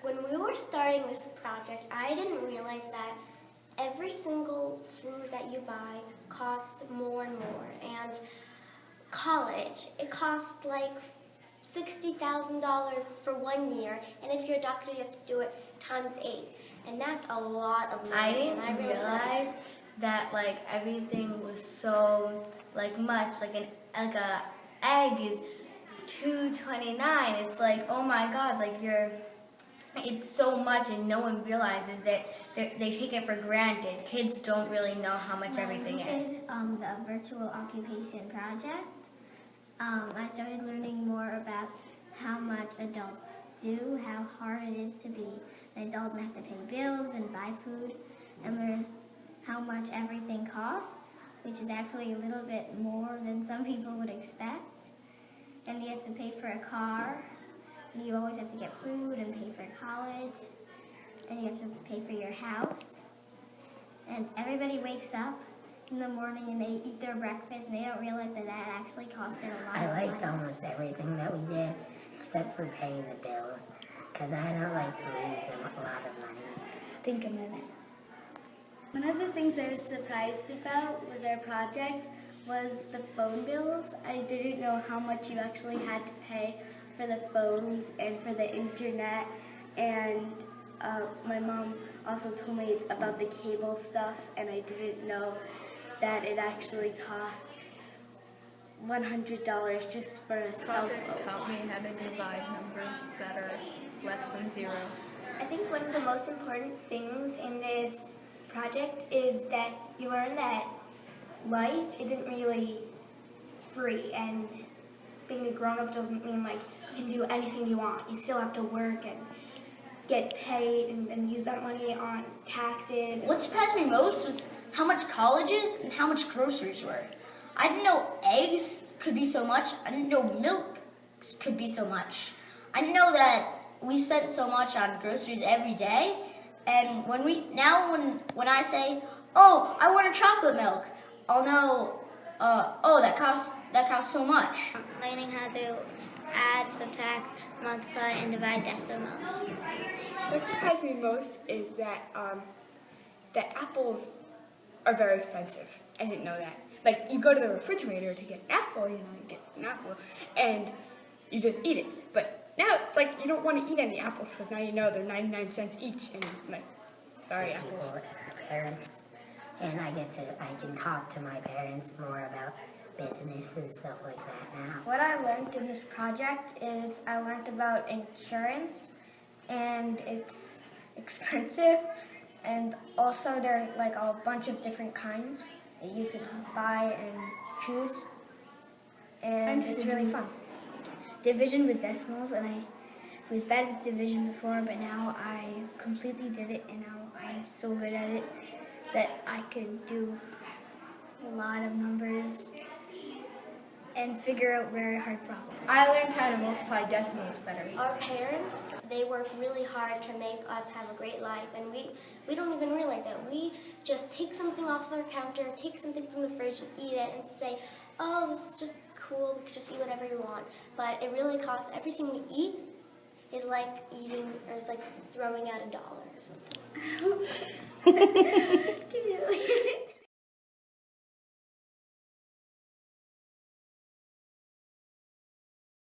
When we were starting this project, I didn't realize that every single food that you buy costs more and more. And college, it costs like $60,000 for 1 year, and if you're a doctor, you have to do it times 8, and that's a lot of money. I didn't realize that like everything was so like much. Like a egg is $2.29. It's like, oh my God, like it's so much, and no one realizes that they take it for granted. Kids don't really know how much everything is. The virtual occupation project. I started learning more about how much adults do, how hard it is to be an adult and have to pay bills and buy food, and learn how much everything costs, which is actually a little bit more than some people would expect. And you have to pay for a car, and you always have to get food and pay for college, and you have to pay for your house. And everybody wakes up in the morning and they eat their breakfast, and they don't realize that that actually costed a lot of money. I liked almost everything that we did, except for paying the bills, because I don't like to lose a lot of money. Think a minute. One of the things I was surprised about with our project was the phone bills. I didn't know how much you actually had to pay for the phones and for the internet, and my mom also told me about the cable stuff, and I didn't know that it actually cost $100 just for a cell phone. Taught me how to divide numbers that are less than 0. I think one of the most important things in this project is that you learn that life isn't really free, and being a grown-up doesn't mean like you can do anything you want. You still have to work and get paid and use that money on taxes. What surprised me most was how much colleges and how much groceries were. I didn't know eggs could be so much. I didn't know milk could be so much. I didn't know that we spent so much on groceries every day. And when I say, oh, I want a chocolate milk, I'll know, oh, that costs so much. Learning how to add, subtract, multiply, and divide decimals. What surprised me most is that that apples are very expensive. I didn't know that. Like, you go to the refrigerator to get an apple, you get an apple, and you just eat it. But now, like, you don't want to eat any apples because now you know they're 99 cents each, and like, sorry, apples. People and our parents, and I can talk to my parents more about business and stuff like that now. What I learned in this project is I learned about insurance, and it's expensive, and also there are like a bunch of different kinds that you can buy and choose, and it's really fun. Division with decimals, and I was bad with division before, but now I completely did it, and now I'm so good at it that I could do a lot of numbers and figure out very hard problems. I learned how to multiply decimals better. Our parents, they work really hard to make us have a great life, and we don't even realize that. We just take something off their counter, take something from the fridge and eat it and say, oh, this is just cool, we can just eat whatever we want. But it really costs, everything we eat is like eating, or is like throwing out $1 or something.